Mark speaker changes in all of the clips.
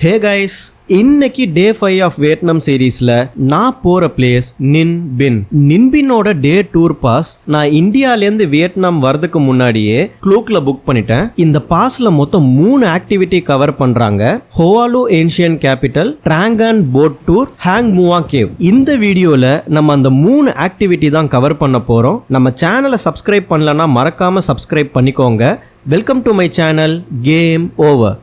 Speaker 1: Hey guys, இன்னைக்கு டே 5 of Vietnam சீரீஸ்ல நான் போற பிளேஸ் நின்பினோட டே டூர் பாஸ் நான் இந்தியாலேருந்து வியட்நாம் வரதுக்கு முன்னாடியே க்ளூக்ல புக் பண்ணிட்டேன். இந்த பாஸ்ல மொத்தம் 3 ஆக்டிவிட்டி கவர் பண்றாங்க. ஹோவாலு ஏன்ஷியன் கேபிட்டல், ட்ராங்கன் போட் டூர், ஹாங் முவா கேவ். இந்த வீடியோல நம்ம அந்த 3 ஆக்டிவிட்டி தான் கவர் பண்ண போறோம். நம்ம சேனலை சப்ஸ்கிரைப் பண்ணலன்னா மறக்காம சப்ஸ்கிரைப் பண்ணிக்கோங்க. Welcome to my channel game over.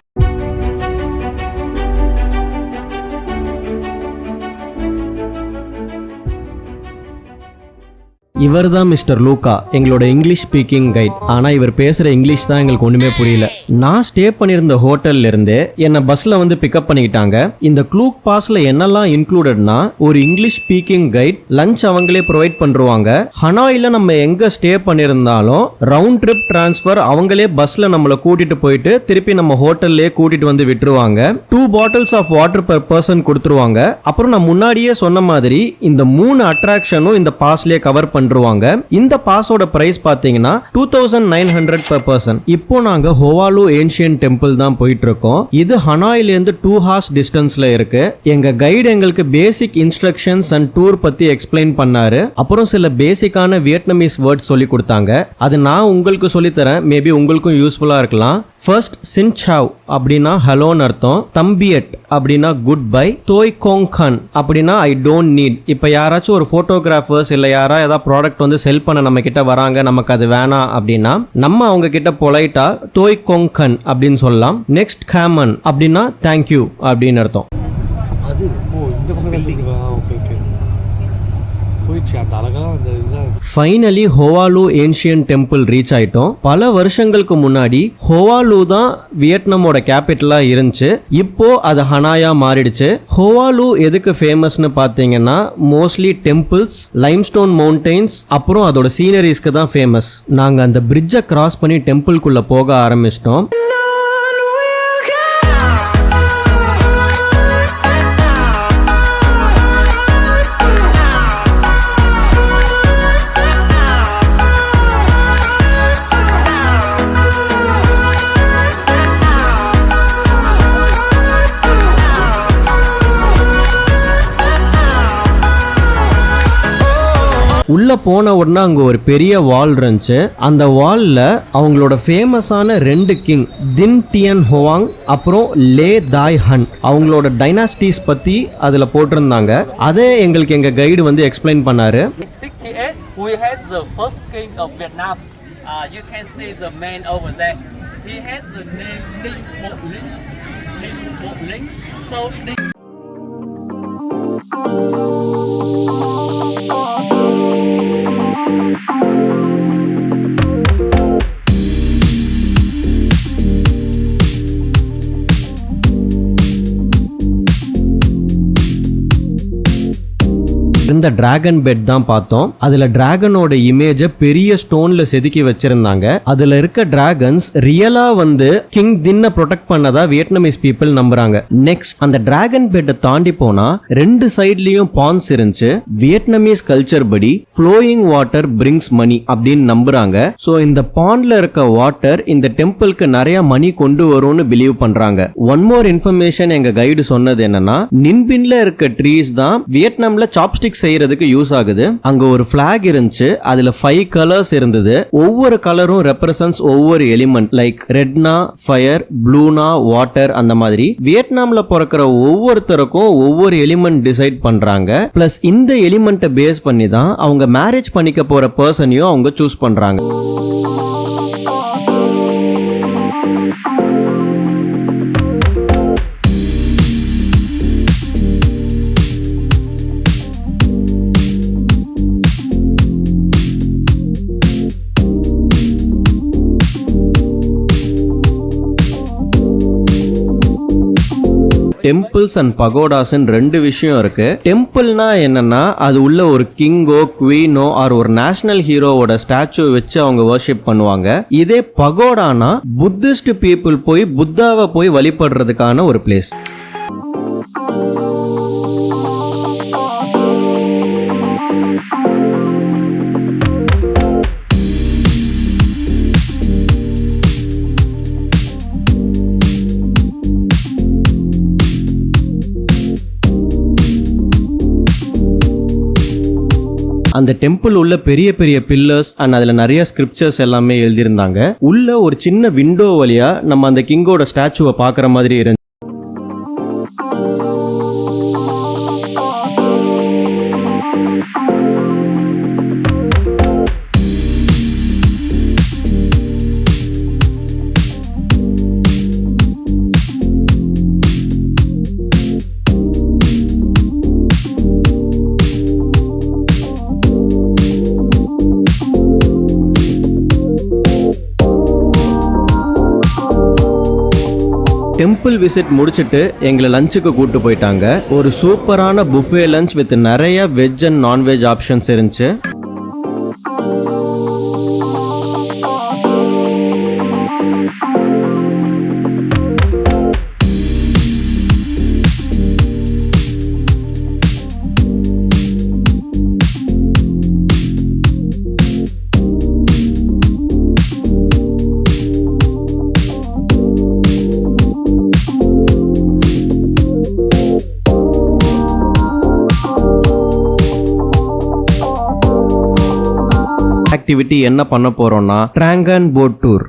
Speaker 1: இவர் தான் மிஸ்டர் லூகா, எங்களோட இங்கிலீஷ் ஸ்பீக்கிங் கைட். ஆனா இவர் பேசுற இங்கிலீஷ் தான் எங்களுக்கு ஒண்ணுமே புரியல. நான் ஸ்டே பண்ணியிருந்த ஹோட்டல்ல இருந்து என்ன பஸ்ல வந்து பிக்கப் பண்ணிக்கிட்டாங்க. இந்த க்ளூக் பாஸ்ல என்னெல்லாம் இன்க்ளூடட்னா, ஒரு இங்கிலீஷ் ஸ்பீக்கிங் கைட், லஞ்ச் அவங்களே ப்ரொவைட் பண்றாங்க. ஹனாயில நம்ம எங்க ஸ்டே பண்ணியிருந்தாலும் ரவுண்ட் ட்ரிப் டிரான்ஸ்ஃபர் அவங்களே பஸ்ல நம்மள கூட்டிட்டு போயிட்டு திருப்பி நம்ம ஹோட்டல்லே கூட்டிட்டு வந்து விட்டுருவாங்க. 2 bottles of water per person கொடுத்துருவாங்க. அப்புறம் நான் முன்னாடியே சொன்ன மாதிரி இந்த 3 அட்ராக்ஷனும் இந்த பாஸ்லயே கவர் பண்றாங்க. இந்த பாஸோட பிரைஸ் பாத்தீங்கன்னா 2900 per person. இப்போ நாங்க ஹோவாலு ஏன்ஷியன் டெம்பிள் தான் போயிட்டு இருக்கோம். இது ஹனாயில இருந்து 2 hours டிஸ்டன்ஸ்ல இருக்கு. எங்க கைடு எங்களுக்கு பேசிக் இன்ஸ்ட்ரக்ஷன்ஸ் அண்ட் டூர் பத்தி எக்ஸ்பிளைன் பண்ணாரு. அப்புறம் சில பேசிக்கான வியட்நாமீஸ் வேர்ட்ஸ் சொல்லி கொடுத்தாங்க. அது நான் உங்களுக்கு சொல்லி தரேன், மேபி உங்களுக்கும் யூஸ்ஃபுல்லா இருக்கலாம். ஃபர்ஸ்ட் சின் சாவ் அப்படின்னா ஹலோன்னு அர்த்தம். தம்பியட் அப்படின்னா குட் பை. தோய் கோங் கன் அப்படின்னா ஐ டோன்ட் நீட். இப்போ யாராச்சும் ஒரு போட்டோகிராஃபர்ஸ் இல்லை யாரா ஏதாவது ப்ராடக்ட் வந்து செல் பண்ண நம்ம கிட்ட வராங்க, நமக்கு அது வேணாம் அப்படின்னா நம்ம அவங்க கிட்ட பொலைட்டா தோய் கோங் கன் அப்படின்னு சொல்லலாம். நெக்ஸ்ட் கேமன் அப்படின்னா தேங்க்யூ அப்படின்னு அர்த்தம். ஃபைனலி ஹோவாலு ஏன்ஷியன் டெம்பிள் ரீச் ஆயிட்டோம். பல வருஷங்களுக்கு முன்னாடி ஹோவாலு தான் வியட்நாமோட கேபிட்டலா இருந்துச்சு. இப்போ அது ஹனாயா மாறிடுச்சு. ஹோவாலு எதுக்கு ஃபேமஸ்னு பாத்தீங்கன்னா மோஸ்ட்லி டெம்பிள்ஸ், லைம்ஸ்டோன் மவுண்டெயின்ஸ், அப்புறம் அதோட சீனரிஸ்க்கு தான் ஃபேமஸ். நாங்க அந்த பிரிட்ஜை கிராஸ் பண்ணி டெம்பிள்குள்ள போக ஆரம்பிச்சிட்டோம். உள்ள போன உடனே அங்க ஒரு பெரிய வால் இருந்துச்சு. அந்த வால்ல அவங்களோட ஃபேமஸான 2 கிங், தின் டியன் ஹோவாங் அப்புறம் லே தாய் ஹன், அவங்களோட டைனாஸ்டிஸ் பத்தி அதுல போட்டிருந்தாங்க. அதே எங்களுக்கு எங்க கைடு வந்து எக்ஸ்பிளைன் பண்ணாரு.
Speaker 2: 68 we had the first king of Vietnam. You can see the man over there. He had the name Ninh Bộ Linh. Ninh Bộ Linh. So Ninh
Speaker 1: இந்த டிராகன் பெட் தான் பார்த்தோம். அதுல டிராகனோட இமேஜ பெரிய ஸ்டோன்ல செதுக்கி வச்சிருந்தாங்க. அதுல இருக்க டிராகன்ஸ் ரியலா வந்து கிங் தின்ன ப்ரொடெக்ட் பண்ணதா வியட்நாமீஸ் பீப்புள் நம்புறாங்க. நெக்ஸ்ட் அந்த டிராகன் பெட்டை தாண்டி போனா 2 சைட்லயும் பாண்ட்ஸ் இருந்துச்சு. வியட்நாமீஸ் கல்ச்சர் படி ஃப்ளோயிங் வாட்டர் பிரிங்ஸ் மணி அப்படின்னு நம்புறாங்க. சோ இந்த பாண்ட்ல இருக்க வாட்டர் இந்த டெம்பிளுக்கு நிறைய மணி கொண்டு வரும்னு பிலீவ் பண்றாங்க. ஒன் மோர் இன்ஃபர்மேஷன் எங்க கைடு சொன்னது என்னன்னா, நின்பின்ல இருக்க ட்ரீஸ் தான் வியட்நாம்ல சாப்ஸ்டிக் செய்யறதுக்கு யூஸ் ஆகுது. அங்க ஒரு பிளாக் இருந்துச்சு. அதுல 5 கலர்ஸ் இருந்தது. ஒவ்வொரு கலரும் ரெப்ரசன்ட்ஸ் ஒவ்வொரு எலிமெண்ட். லைக் ரெட்னா ஃபயர், ப்ளூனா வாட்டர், அந்த மாதிரி வியட்நாம்ல பிறக்கிற ஒவ்வொருத்தருக்கும் ஒவ்வொரு எலிமெண்ட் டிசைட் பண்றாங்க. பிளஸ் இந்த எலிமெண்ட்டை பேஸ் பண்ணி தான் அவங்க மேரேஜ் பண்ணிக்க போற பர்சனையும் அவங்க சூஸ் பண்றாங்க. டெம்பிள்ஸ் அண்ட் பகோடாஸ்ன்னு 2 விஷயம் இருக்கு. டெம்பிள்னா என்னன்னா, அது உள்ள ஒரு கிங்கோ குவீனோ ஆர் ஒரு நேஷனல் ஹீரோவோட ஸ்டாச்சு வச்சு அவங்க வர்ஷிப் பண்ணுவாங்க. இதே பகோடானா புத்திஸ்ட் பீப்புள் போய் புத்தாவை போய் வழிபடுறதுக்கான ஒரு பிளேஸ். அந்த டெம்பிள் உள்ள பெரிய பெரிய பில்லர்ஸ் அண்ட் அதுல நிறைய ஸ்கிரிப்சர்ஸ் எல்லாமே எழுதியிருந்தாங்க. உள்ள ஒரு சின்ன விண்டோ வழியா நம்ம அந்த கிங்கோட ஸ்டாச்சுவை பார்க்குற மாதிரி இருந்துச்சு. டெம்பிள் விசிட் முடிச்சுட்டு எங்களை லஞ்சுக்கு கூட்டு போயிட்டாங்க. ஒரு சூப்பரான புஃபே லஞ்ச் வித் நிறைய வெஜ் அண்ட் நான்வெஜ் ஆப்ஷன்ஸ் இருந்துச்சு. ஆக்டிவிட்டி என்ன பண்ண போறோம்னா டிராங்கன் போட் டூர்.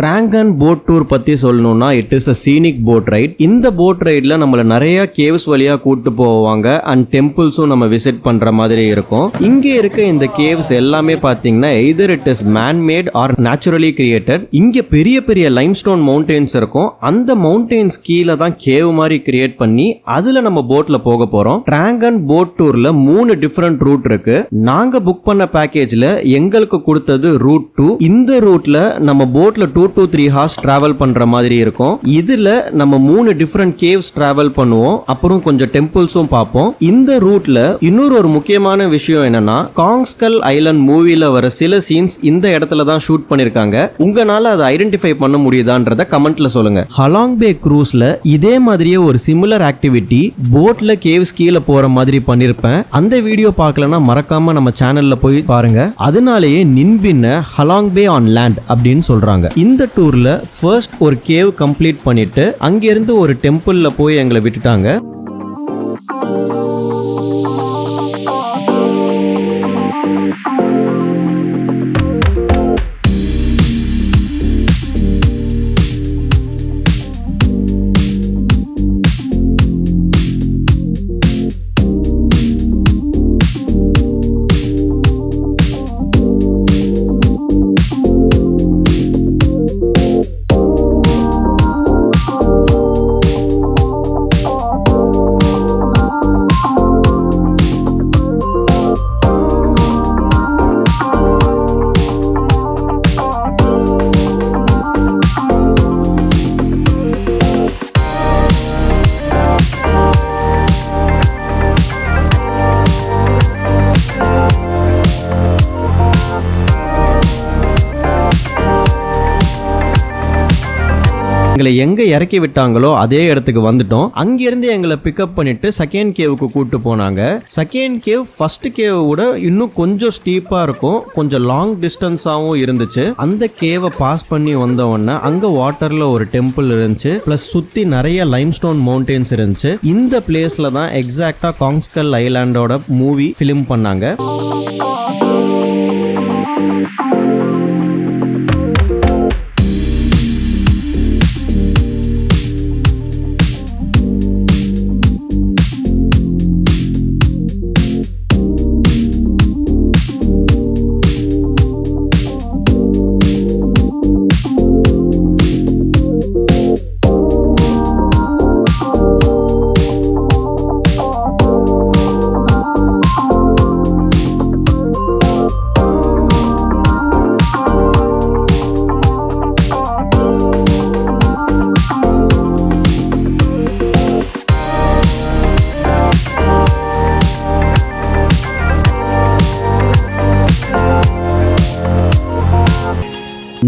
Speaker 1: டிராங்கன் போட் டூர் பத்தி சொல்லணும்னா it is a scenic boat ride. இந்த போட் ரைட்ல நம்மள நிறைய கேவ்ஸ் வழியா கூட்டு போவாங்க அண்ட் டெம்பிள்ஸும் நம்ம விசிட் பண்ற மாதிரி இருக்கும். இங்க இருக்க இந்த கேவ்ஸ் எல்லாமே பாத்தீங்கன்னா either it is man made or naturally created. இங்க பெரிய பெரிய லைம்ஸ்டோன் மவுண்டன்ஸ் இருக்கும். அந்த மவுண்டன்ஸ் கீழே தான் கேவ் மாதிரி கிரியேட் பண்ணி அதுல நம்ம போட்ல போக போறோம். டிராங்கன் போட் டூர்ல 3 டிஃபரெண்ட் ரூட் இருக்கு. நாங்க புக் பண்ண பேக்கேஜ்ல எங்களுக்கு கொடுத்தது ரூட் 2. இந்த ரூட்ல நம்ம போட்ல 2 to 3 hours டிராவல் பண்ற மாதிரி இருக்கும். இதுல நம்ம 3 டிஃபரெண்ட் கேவ்ஸ் டிராவல் பண்ணுவோம். அப்புறம் கொஞ்சம் டெம்பிள்ஸும் பார்ப்போம். இந்த ரூட்ல இன்னொரு ஒரு முக்கியமான விஷயம் என்னன்னா காங்ஸ்கல் ஐலண்ட் மூவில வர சில சீன்ஸ் இந்த இடத்துல தான் ஷூட் பண்ணிருக்காங்க. உங்களால அதை ஐடென்டிஃபை பண்ண முடியுதான்றத கமெண்ட்ல சொல்லுங்க. ஹலாங் பே க்ரூஸ்ல இதே மாதிரியே ஒரு சிமிலர் ஆக்டிவிட்டி போட்ல கேவ்ஸ் கீழே போற மாதிரி பண்ணிருப்பேன். அந்த வீடியோ பார்க்கலனா மறக்காம நம்ம சேனல்ல போய் பாருங்க. அதனாலேயே நின்பின்ன ஹலாங் பே ஆன் லேண்ட் அப்படின்னு சொல்றாங்க. இந்த டூர்ல ஃபர்ஸ்ட் ஒரு கேவ் கம்ப்ளீட் பண்ணிட்டு அங்கிருந்து ஒரு டெம்பிள்ல போய் எங்களை விட்டுட்டாங்க. எங்களை எங்க இறக்கி விட்டாங்களோ அதே இடத்துக்கு வந்துட்டோம். அங்கிருந்து எங்களை பிக்கப் பண்ணிட்டு செகண்ட் கேவுக்கு கூட்டு போனாங்க. செகண்ட் கேவ் ஃபர்ஸ்ட் கேவ் விட இன்னும் கொஞ்சம் ஸ்டீப்பா இருக்கும், கொஞ்சம் லாங் டிஸ்டன்ஸாவும் இருந்துச்சு. அந்த கேவை பாஸ் பண்ணி வந்த உடனே அங்க வாட்டர்ல ஒரு டெம்பிள் இருந்துச்சு, பிளஸ் சுத்தி நிறைய லைம்ஸ்டோன் மவுண்டன்ஸ் இருந்துச்சு. இந்த பிளேஸ்ல தான் எக்ஸாக்டா காங்ஸ்கல் ஐலாண்டோட மூவி ஃபிலிம் பண்ணாங்க.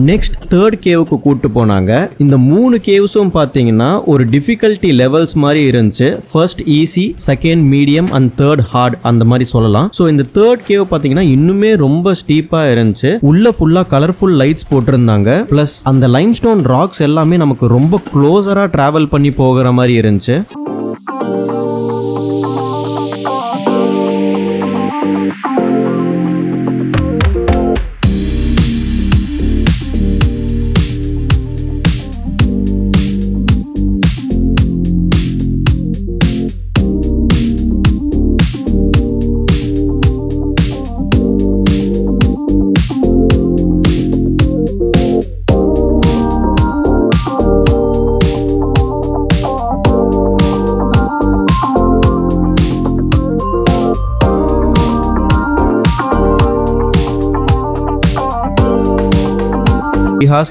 Speaker 1: நெக்ஸ்ட் தேர்ட் கேவுக்கு கூட்டு போனாங்க. இந்த 3 கேவ்ஸும் பார்த்தீங்கன்னா ஒரு டிஃபிகல்ட்டி லெவல்ஸ் மாதிரி இருந்துச்சு. First easy, second medium and third hard அந்த மாதிரி சொல்லலாம். ஸோ இந்த தேர்ட் கேவ் பார்த்தீங்கன்னா இன்னுமே ரொம்ப ஸ்டீப்பா இருந்துச்சு. உள்ள ஃபுல்லா கலர்ஃபுல் லைட்ஸ் போட்டிருந்தாங்க. பிளஸ் அந்த லைம்ஸ்டோன் ராக்ஸ் எல்லாமே நமக்கு ரொம்ப க்ளோஸரா டிராவல் பண்ணி போகிற மாதிரி இருந்துச்சு.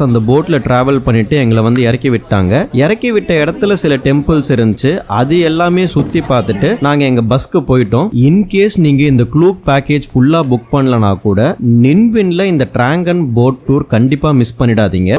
Speaker 1: அந்த போட்ல டிராவல் பண்ணிட்டு எங்களை வந்து இறக்கி விட்டாங்க. இறக்கி விட்ட இடத்துல சில டெம்பிள்ஸ் இருந்துச்சு. அது எல்லாமே சுத்தி பார்த்துட்டு நாங்க எங்க பஸ்க்கு போயிட்டோம். இன்கேஸ் நீங்க இந்த க்ளூக் பேக்கேஜ் ஃபுல்லா புக் பண்ணலனா கூட நின்பின்ல இந்த டிராகன் போட் டூர் கண்டிப்பா மிஸ் பண்ணிடாதீங்க.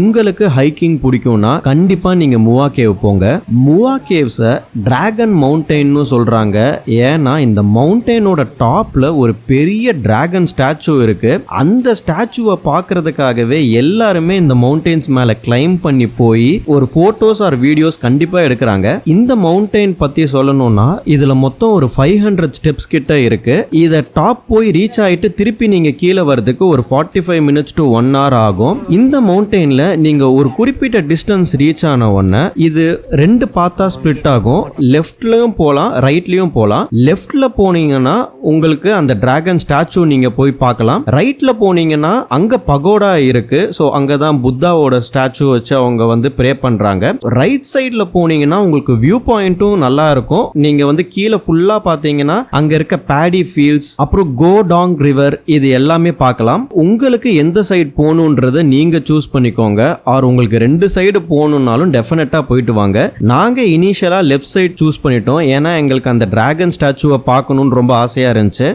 Speaker 1: உங்களுக்கு ஹைக்கிங் பிடிக்கும்னா கண்டிப்பா நீங்க முவா கேவ் போங்க. முவா கேவ்ஸ டிராகன் மவுண்டைன்னு சொல்றாங்க. ஏன்னா இந்த மவுண்டைனோட டாப்ல ஒரு பெரிய டிராகன் ஸ்டாச்சு இருக்கு. அந்த ஸ்டாச்சுவை பார்க்கிறதுக்காகவே எல்லாருமே இந்த மவுண்டைன்ஸ் மேல கிளைம் பண்ணி போய் ஒரு போட்டோஸ் ஆர் வீடியோஸ் கண்டிப்பா எடுக்கிறாங்க. இந்த மவுண்டைன் பத்தி சொல்லணும்னா இதுல மொத்தம் ஒரு 500 ஸ்டெப்ஸ் கிட்ட இருக்கு. இத டாப் போய் ரீச் ஆயிட்டு திருப்பி நீங்க கீழே வரதுக்கு ஒரு 45 மினிட்ஸ் to 1 hour ஆகும். இந்த மவுண்டைன்ல நீங்க ஒரு குறிப்பிட்ட டிஸ்டன்ஸ் ரீச் ஆன உடனே இது 2 பார்ட்டா ஸ்பிளிட் ஆகும். லெஃப்ட்லயும் போலாம், ரைட்லயும் போலாம். லெஃப்ட்ல போனீங்கன்னா உங்களுக்கு அந்த டிராகன் ஸ்டாச்சு நீங்க போய் பார்க்கலாம். ரைட்ல போனீங்கன்னா அங்க பகோடா இருக்கு. சோ அங்கதான் புத்தாவோட ஸ்டாச்சு வச்சு அவங்க வந்து ப்ரே பண்றாங்க. ரைட் சைட்ல போனீங்கன்னா உங்களுக்கு வியூ பாயிண்ட்டும் நல்லா இருக்கும். நீங்க வந்து கீழே ஃபுல்லா பாத்தீங்கன்னா அங்க இருக்க பேடி ஃபீல்ட்ஸ், அப்புறம் கோடாங் ரிவர், இது எல்லாமே பார்க்கலாம். உங்களுக்கு எந்த சைடு போகணுன்றத நீங்க சூஸ் பண்ணிக்கோங்க. ஆர் உங்களுக்கு 2 சைடு போகணும்னாலும் டெஃபினட்டா போயிட்டு வாங்க. நாங்க இனிஷியலா லெஃப்ட் சைடு சூஸ் பண்ணிட்டோம். ஏன்னா எங்களுக்கு அந்த டிராகன் ஸ்டாச்சுவை பார்க்கணும்னு ரொம்ப ஆசையா இருந்துச்சு.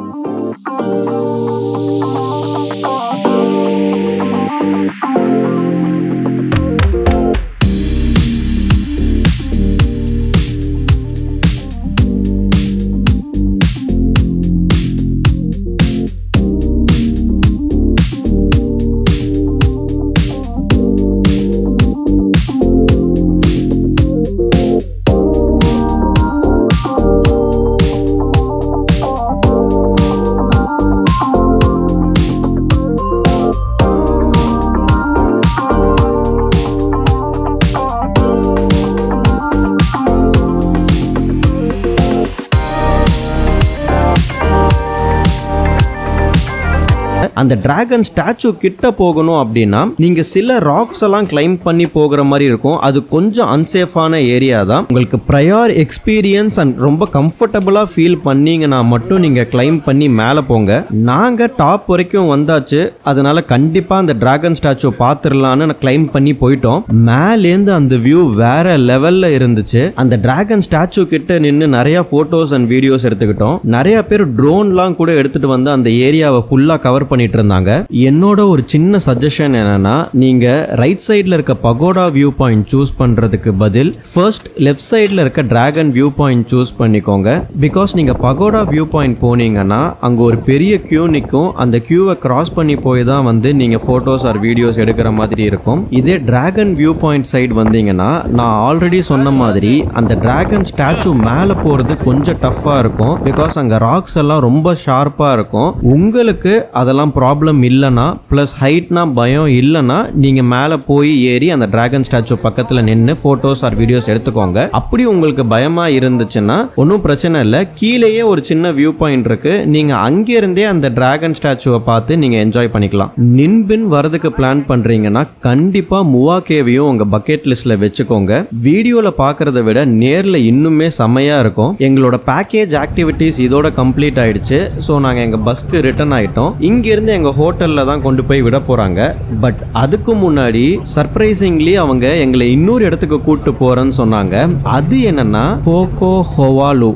Speaker 1: அந்த டிராகன் ஸ்டாச்சு கிட்ட போகணும் அப்படின்னா நீங்க சில ராக்ஸ் எல்லாம் கிளைம் பண்ணி போகிற மாதிரி இருக்கும். அது கொஞ்சம் அன்சேஃபான ஏரியா தான். உங்களுக்கு ப்ரையர் எக்ஸ்பீரியன்ஸ் அண்ட் ரொம்ப கம்ஃபர்டபுளா ஃபீல் பண்ணீங்கன்னா மட்டும் நீங்க கிளைம் பண்ணி மேலே போங்க. நாங்க டாப் வரைக்கும் வந்தாச்சு. அதனால கண்டிப்பா அந்த டிராகன் ஸ்டாச்சு பார்த்துடலான்னு கிளைம் பண்ணி போயிட்டோம். மேலேந்து அந்த வியூ வேற லெவல்ல இருந்துச்சு. அந்த டிராகன் ஸ்டாச்சு கிட்ட நின்று நிறைய போட்டோஸ் அண்ட் வீடியோஸ் எடுத்துக்கிட்டோம். நிறைய பேர் ட்ரோன்லாம் கூட எடுத்துட்டு வந்து அந்த ஏரியாவை ஃபுல்லா கவர் பண்ணி பண்ணிட்டு இருந்தாங்க. என்னோட ஒரு சின்ன சஜஷன் என்னன்னா, நீங்க ரைட் சைடுல இருக்க பகோடா வியூ பாயிண்ட் சூஸ் பண்றதுக்கு பதில் ஃபர்ஸ்ட் லெஃப்ட் சைடுல இருக்க டிராகன் வியூ பாயிண்ட் சூஸ் பண்ணிக்கோங்க. பிகாஸ் நீங்க பகோடா வியூ பாயிண்ட் போனீங்கன்னா அங்க ஒரு பெரிய கியூ நிற்கும். அந்த கியூவை கிராஸ் பண்ணி போய் தான் வந்து நீங்க போட்டோஸ் ஆர் வீடியோஸ் எடுக்கிற மாதிரி இருக்கும். இதே டிராகன் வியூ பாயிண்ட் சைடு வந்தீங்கன்னா, நான் ஆல்ரெடி சொன்ன மாதிரி அந்த டிராகன் ஸ்டாச்சு மேலே போகிறது கொஞ்சம் டஃப்பாக இருக்கும். பிகாஸ் அங்கே ராக்ஸ் எல்லாம் ரொம்ப ஷார்ப்பாக இருக்கும். உங்களுக்கு அதெல்லாம் ப்ராப்ளம் இல்லைன்னா, ப்ளஸ் ஹைட்னா பயம் இல்லைன்னா, நீங்கள் மேலே போய் ஏறி அந்த டிராகன் ஸ்டாச்சு பக்கத்தில் நின்று ஃபோட்டோஸ் ஆர் வீடியோஸ் எடுத்துக்கோங்க. அப்படி உங்களுக்கு பயமாக இருந்துச்சுன்னா ஒன்றும் பிரச்சனை இல்லை. கீழேயே ஒரு சின்ன வியூ பாயிண்ட் இருக்கு. நீங்கள் அங்கேருந்தே அந்த டிராகன் ஸ்டாச்சுவை பார்த்து நீங்கள் என்ஜாய் பண்ணிக்கலாம். நின்பின் வரதுக்கு பிளான் பண்ணுறீங்கன்னா கண்டிப்பாக முவா கேவையும் உங்கள் பக்கெட் லிஸ்ட்டில் வச்சுக்கோங்க. வீடியோவில் பார்க்குறத விட நேரில் இன்னுமே செம்மையாக இருக்கும். எங்களோட பேக்கேஜ் ஆக்டிவிட்டீஸ் இதோட கம்ப்ளீட் ஆயிடுச்சு. ஸோ நாங்கள் எங்கள் பஸ்க்கு ரிட்டர்ன் ஆகிட்டோம். இங்கேருந்து எங்கள் ஹோட்டலில் தான் கொண்டு போய் விட போகிறாங்க. பட் அதுக்கு முன்னாடி சர்ப்ரைசிங்லி அவங்க எங்களை இன்னொரு இடத்துக்கு கூப்பிட்டு போகிறேன்னு சொன்னாங்க. அது என்னன்னா போகோ ஹோவாலு.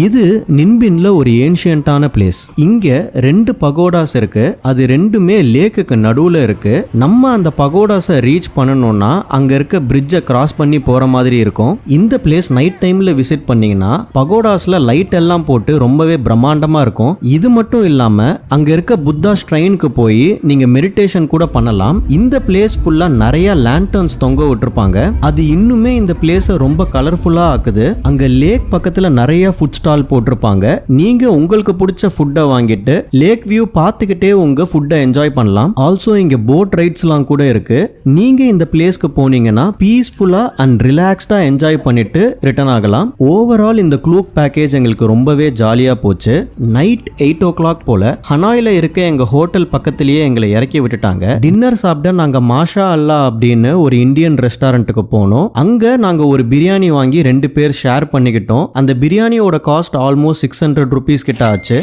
Speaker 1: இது நின்பின்ல ஒரு ஏன்ஷியன்டான பிளேஸ். இங்க 2 பகோடாஸ் இருக்கு. அது ரெண்டுமே லேக்குக்கு நடுவுல இருக்கு. நம்ம அந்த பகோடாஸை ரீச் பண்ணணும்னா அங்க இருக்க பிரிட்ஜை கிராஸ் பண்ணி போற மாதிரி இருக்கும். இந்த பிளேஸ் நைட் டைம்ல விசிட் பண்ணீங்கன்னா பகோடாஸ்ல லைட் எல்லாம் போட்டு ரொம்பவே பிரம்மாண்டமா இருக்கும். இது மட்டும் இல்லாம அங்க இருக்க புத்தா ஸ்ட்ரைனுக்கு போய் நீங்க மெடிடேஷன் கூட பண்ணலாம். இந்த பிளேஸ் ஃபுல்லா நிறைய லேண்டர்ன்ஸ் தொங்க விட்டுருப்பாங்க. அது இன்னுமே இந்த பிளேஸை ரொம்ப கலர்ஃபுல்லா ஆக்குது. அங்க லேக் பக்கத்துல நிறைய ஃபுட் ஸ்டால் போட்டிருப்பாங்க. நீங்க உங்களுக்கு பிடிச்ச ஃபுட்டை வாங்கிட்டு லேக் வியூ பார்த்துக்கிட்டே உங்க ஃபுட்டை என்ஜாய் பண்ணலாம். ஆல்சோ இங்க போட் ரைட்ஸ்லாம் கூட இருக்கு. நீங்க இந்த பிளேஸ்க்கு போனீங்கன்னா பீஸ்ஃபுல்லா அண்ட் ரிலாக்ஸ்டா என்ஜாய் பண்ணிட்டு ரிட்டர்ன் ஆகலாம். ஓவரால் இந்த க்ளூக் பேக்கேஜ் எங்களுக்கு ரொம்பவே ஜாலியா போச்சு. நைட் 8 o'clock போல ஹனாயில இருக்க எங்க ஹோட்டல் பக்கத்திலேயே எங்களை இறக்கி விட்டுட்டாங்க. டின்னர் சாப்பிட நாங்க மாஷா அல்லா அப்படின்னு ஒரு இந்தியன் ரெஸ்டாரண்ட்டுக்கு போனோம். அங்க நாங்க ஒரு பிரியாணி வாங்கி 2 பேர் ஷேர் பண்ணிக்கிட்டோம். அந்த பிரியாணியோட காஸ்ட் ஆல்மோஸ்ட் 600 rupees கிட்ட ஆச்சு.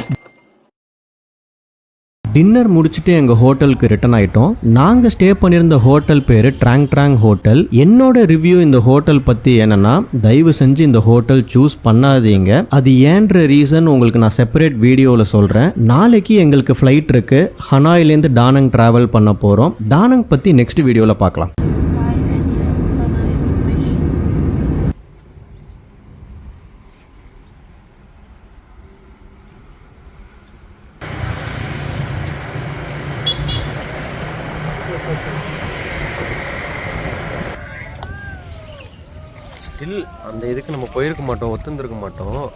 Speaker 1: டின்னர் முடிச்சுட்டு எங்க ஹோட்டலுக்கு ரிட்டர்ன் ஆயிட்டோம். நாங்க ஸ்டே பண்ணியிருந்த ஹோட்டல் பேரு ட்ராங் ஹோட்டல். என்னோட ரிவ்யூ இந்த ஹோட்டல் பத்தி என்னன்னா, தயவு செஞ்சு இந்த ஹோட்டல் சூஸ் பண்ணாதீங்க. அது ஏன்ற ரீசன் உங்களுக்கு நான் செப்பரேட் வீடியோல சொல்றேன். நாளைக்கு எங்களுக்கு ஃபிளைட் இருக்கு. ஹனாயிலேருந்து டானங் டிராவல் பண்ண போறோம். டானங் பத்தி நெக்ஸ்ட் வீடியோல பார்க்கலாம். ஸ்டில் அந்த இதுக்கு நம்ம போயிருக்க மாட்டோம், ஒத்துந்திருக்க மாட்டோம்.